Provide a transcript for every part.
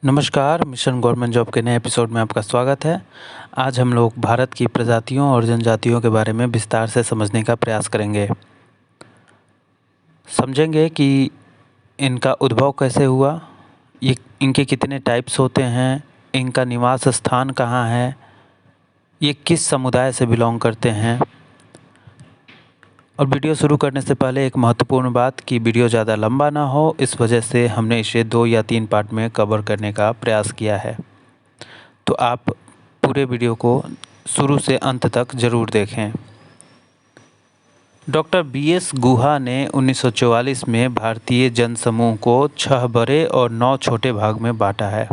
नमस्कार, mission government job के नए एपिसोड में आपका स्वागत है। आज हम लोग भारत की प्रजातियों और जनजातियों के बारे में विस्तार से समझने का प्रयास करेंगे। समझेंगे कि इनका उद्भव कैसे हुआ, ये इनके कितने टाइप्स होते हैं, इनका निवास स्थान कहाँ है, ये किस समुदाय से बिलोंग करते हैं। और वीडियो शुरू करने से पहले एक महत्वपूर्ण बात कि वीडियो ज़्यादा लंबा ना हो, इस वजह से हमने इसे 2 या 3 पार्ट में कवर करने का प्रयास किया है। तो आप पूरे वीडियो को शुरू से अंत तक ज़रूर देखें। डॉक्टर BS गुहा ने 1944 में भारतीय जनसमूह को 6 बड़े और 9 छोटे भाग में बांटा है।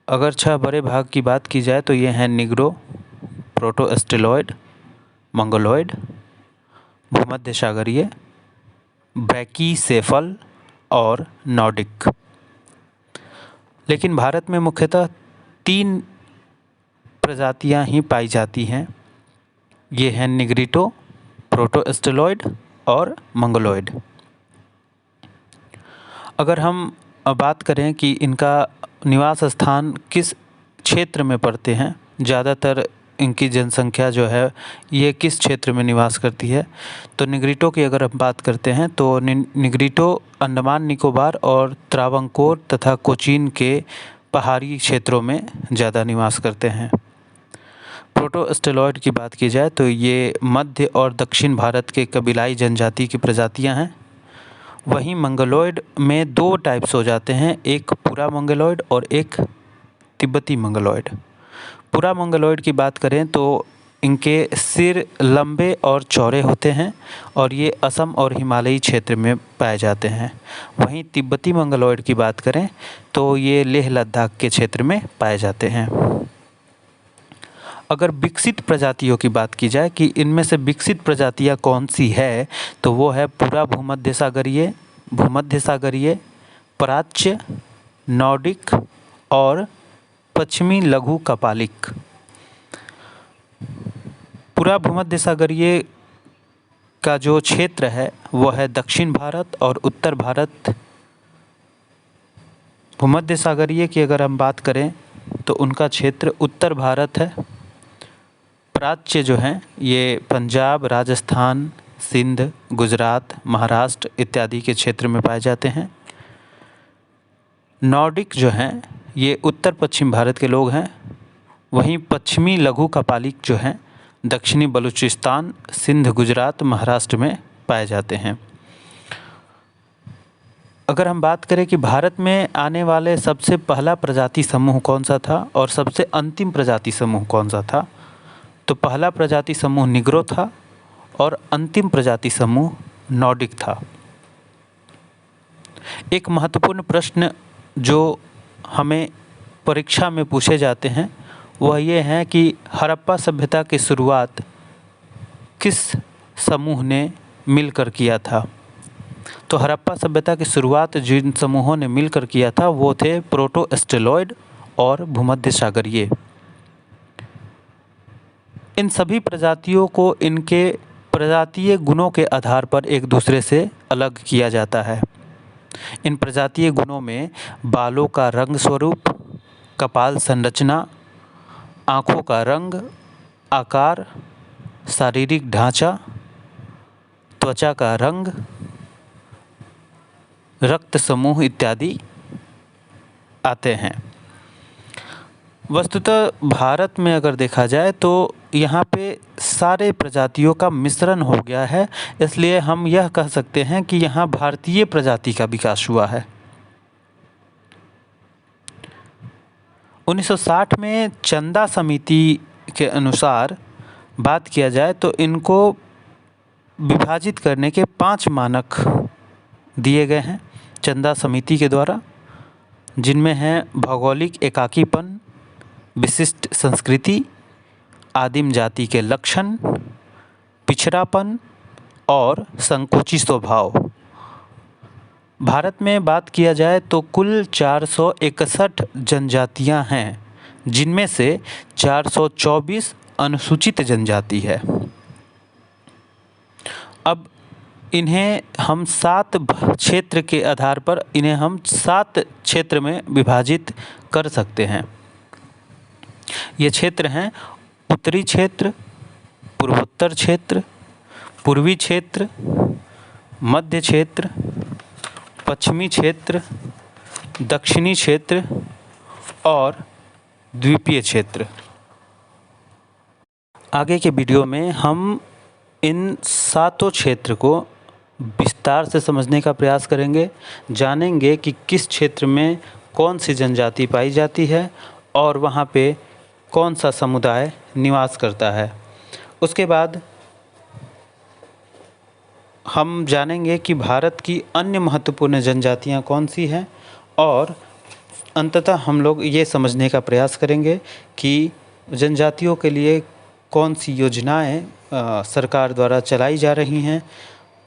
अगर 6 बड़े भाग की बात की जाए तो ये हैं निग्रो, प्रोटो-ऑस्ट्रेलॉयड, मंगोलॉयड, भूमध्य सागरीय, ब्रैकीसेफल और नॉर्डिक। लेकिन भारत में मुख्यतः 3 प्रजातियां ही पाई जाती हैं। ये हैं निग्रिटो, प्रोटो-ऑस्ट्रेलॉयड और मंगोलॉयड। अगर हम बात करें कि इनका निवास स्थान किस क्षेत्र में पड़ते हैं, ज़्यादातर इनकी जनसंख्या जो है ये किस क्षेत्र में निवास करती है, तो निग्रिटो की अगर हम बात करते हैं तो निग्रिटो अंडमान निकोबार और त्रावणकोर तथा कोचीन के पहाड़ी क्षेत्रों में ज़्यादा निवास करते हैं। प्रोटो-ऑस्ट्रेलॉयड की बात की जाए तो ये मध्य और दक्षिण भारत के कबीलाई जनजाति की प्रजातियां हैं। वहीं मंगोलॉयड में 2 टाइप्स हो जाते हैं, एक पूरा मंगोलॉयड और एक तिब्बती मंगोलॉयड। पूरा मंगोलॉयड की बात करें तो इनके सिर लंबे और चौड़े होते हैं और ये असम और हिमालयी क्षेत्र में पाए जाते हैं। वहीं तिब्बती मंगोलॉयड की बात करें तो ये लेह लद्दाख के क्षेत्र में पाए जाते हैं। अगर विकसित प्रजातियों की बात की जाए कि इनमें से विकसित प्रजातियां कौन सी है, तो वो है पूरा भूमध्य सागरीय, प्राच्य, नॉर्डिक और पश्चिमी लघु कपालिक। पूरा भूमध्य सागरीय का जो क्षेत्र है वो है दक्षिण भारत और उत्तर भारत। भूमध्य सागरीय की अगर हम बात करें तो उनका क्षेत्र उत्तर भारत है। प्राच्य जो हैं ये पंजाब, राजस्थान, सिंध, गुजरात, महाराष्ट्र इत्यादि के क्षेत्र में पाए जाते हैं। नॉर्डिक जो हैं ये उत्तर पश्चिम भारत के लोग हैं। वहीं पश्चिमी लघु कपालिक जो हैं दक्षिणी बलूचिस्तान, सिंध, गुजरात, महाराष्ट्र में पाए जाते हैं। अगर हम बात करें कि भारत में आने वाले सबसे पहला प्रजाति समूह कौन सा था और सबसे अंतिम प्रजाति समूह कौन सा था, तो पहला प्रजाति समूह निग्रो था और अंतिम प्रजाति समूह नॉर्डिक था। एक महत्वपूर्ण प्रश्न जो हमें परीक्षा में पूछे जाते हैं वह ये है कि हड़प्पा सभ्यता की शुरुआत किस समूह ने मिलकर किया था। तो हड़प्पा सभ्यता की शुरुआत जिन समूहों ने मिलकर किया था वो थे प्रोटो-ऑस्ट्रेलॉयड और भूमध्य सागरीय। इन सभी प्रजातियों को इनके प्रजातीय गुणों के आधार पर एक दूसरे से अलग किया जाता है। इन प्रजातीय गुणों में बालों का रंग स्वरूप, कपाल संरचना, आँखों का रंग, आकार, शारीरिक ढांचा, त्वचा का रंग, रक्त समूह इत्यादि आते हैं। वस्तुतः भारत में अगर देखा जाए तो यहाँ पे सारे प्रजातियों का मिश्रण हो गया है, इसलिए हम यह कह सकते हैं कि यहाँ भारतीय प्रजाति का विकास हुआ है। 1960 में चंदा समिति के अनुसार बात किया जाए तो इनको विभाजित करने के 5 मानक दिए गए हैं चंदा समिति के द्वारा, जिनमें हैं भौगोलिक एकाकीपन, विशिष्ट संस्कृति, आदिम जाति के लक्षण, पिछड़ापन और संकुची स्वभाव। भारत में बात किया जाए तो कुल 461 जनजातियां हैं, जिनमें से 424 अनुसूचित जनजाति है। अब इन्हें हम 7 क्षेत्र के आधार पर इन्हें हम 7 क्षेत्र में विभाजित कर सकते हैं। ये क्षेत्र हैं उत्तरी क्षेत्र, पूर्वोत्तर क्षेत्र, पूर्वी क्षेत्र, मध्य क्षेत्र, पश्चिमी क्षेत्र, दक्षिणी क्षेत्र और द्वीपीय क्षेत्र। आगे के वीडियो में हम इन 7 क्षेत्र को विस्तार से समझने का प्रयास करेंगे, जानेंगे कि किस क्षेत्र में कौन सी जनजाति पाई जाती है और वहाँ पे कौन सा समुदाय निवास करता है। उसके बाद हम जानेंगे कि भारत की अन्य महत्वपूर्ण जनजातियाँ कौन सी हैं और अंततः हम लोग ये समझने का प्रयास करेंगे कि जनजातियों के लिए कौन सी योजनाएं सरकार द्वारा चलाई जा रही हैं,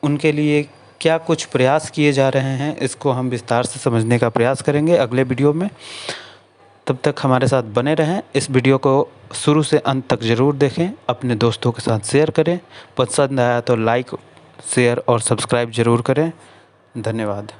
उनके लिए क्या कुछ प्रयास किए जा रहे हैं, इसको हम विस्तार से समझने का प्रयास करेंगे अगले वीडियो में। तब तक हमारे साथ बने रहें। इस वीडियो को शुरू से अंत तक ज़रूर देखें, अपने दोस्तों के साथ शेयर करें, पसंद आया तो लाइक, शेयर और सब्सक्राइब ज़रूर करें। धन्यवाद।